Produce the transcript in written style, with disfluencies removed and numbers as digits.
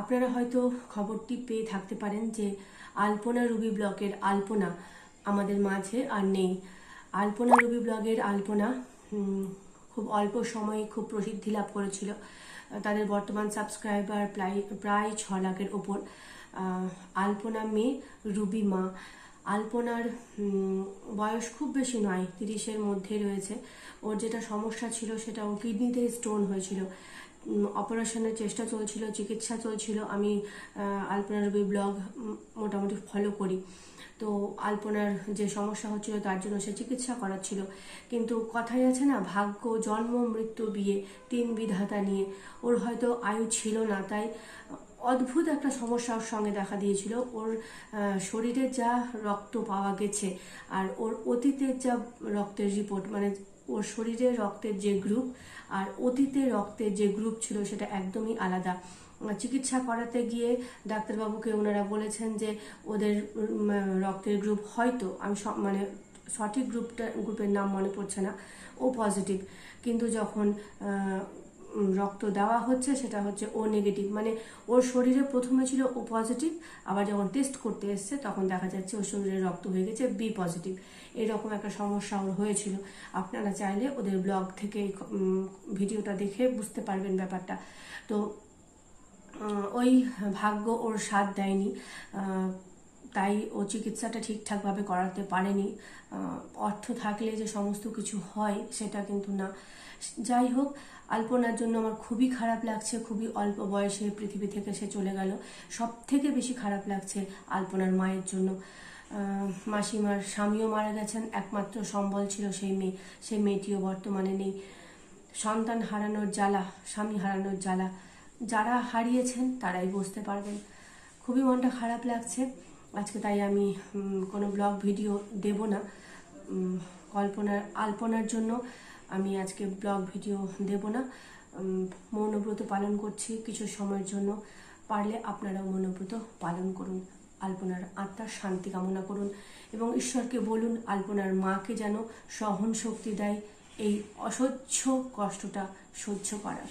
আপনারা হয়তো খবরটি পেয়ে থাকতে পারেন যে আলপনা রুবি ব্লগের আলপনা আমাদের মাঝে আর নেই। আলপনা রুবি ব্লগের আলপনা খুব অল্প সময়ে খুব প্রসিদ্ধি লাভ করেছিল। তাদের বর্তমান সাবস্ক্রাইবার প্রায় 6 লাখের ওপর। আলপনা মেয়ে, রুবি মা। আলপনার বয়স খুব বেশি নয়, 30-এর মধ্যে রয়েছে। ওর যেটা সমস্যা ছিল সেটা ওর কিডনিতে স্টোন হয়েছিল। অপারেশনের চেষ্টা চলছিল, চিকিৎসা চলছিল। আমি আলপনা রুবি ব্লগ মোটামুটি ফলো করি। তো আলপনার যে সমস্যা হচ্ছিল তার জন্য সে চিকিৎসা করাচ্ছিল। কিন্তু কথাই আছে না, ভাগ্য, জন্ম, মৃত্যু, বিয়ে, 3 বিধাতা নিয়ে ওর হয়তো আয়ু ছিল না, তাই অদ্ভুত একটা সমস্যা ওর সঙ্গে দেখা দিয়েছিল। ওর শরীরে যা রক্ত পাওয়া গেছে আর ওর অতীতের যা রক্তের রিপোর্ট, মানে ওর শরীরের রক্তের যে গ্রুপ আর অতীতে রক্তের যে গ্রুপ ছিল সেটা একদমই আলাদা। চিকিৎসা করাতে গিয়ে ডাক্তারবাবুকে ওনারা বলেছেন যে ওদের রক্তের গ্রুপ হয়তো, আমি মানে সঠিক গ্রুপের নাম মনে পড়ছে না, ও পজিটিভ। কিন্তু যখন রক্ত দেওয়া হচ্ছে সেটা হচ্ছে ও নেগেটিভ। মানে ওর শরীরে প্রথমে ছিল ও পজিটিভ, আবার যখন টেস্ট করতে এসছে তখন দেখা যাচ্ছে ওর শরীরে রক্ত হয়ে গেছে বি পজিটিভ। এরকম একটা সমস্যা ওর হয়েছিল। আপনারা চাইলে ওদের ব্লগ থেকে ভিডিওটা দেখে বুঝতে পারবেন ব্যাপারটা। তো ওই ভাগ্য ওর সাথ দেয়নি, তাই ও চিকিৎসাটা ঠিকঠাকভাবে করাতে পারেনি। অর্থ থাকলে যে সমস্ত কিছু হয় সেটা কিন্তু না। যাই হোক, আলপনার জন্য আমার খুবই খারাপ লাগছে। খুবই অল্প বয়সে পৃথিবী থেকে সে চলে গেল। সব থেকে বেশি খারাপ লাগছে আলপনার মায়ের জন্য। মাসিমার স্বামীও মারা গেছেন, একমাত্র সম্বল ছিল সেই মেয়েটিও বর্তমানে নেই। সন্তান হারানোর জ্বালা, স্বামী হারানোর জ্বালা যারা হারিয়েছেন তারাই বুঝতে পারবেন। খুবই মনটা খারাপ লাগছে আজকে, তাই আমি কোনো ব্লগ ভিডিও দেব না। আলপনার জন্য আমি আজকে ব্লগ ভিডিও দেব না। মৌনব্রত পালন করছি কিছু সময়ের জন্য। পারলে আপনারাও মৌনব্রত পালন করুন, আলপনার আত্মার শান্তি কামনা করুন এবং ঈশ্বরকে বলুন আলপনার মাকে যেন সহন শক্তি দেয় এই অসহ্য কষ্টটা সহ্য করার।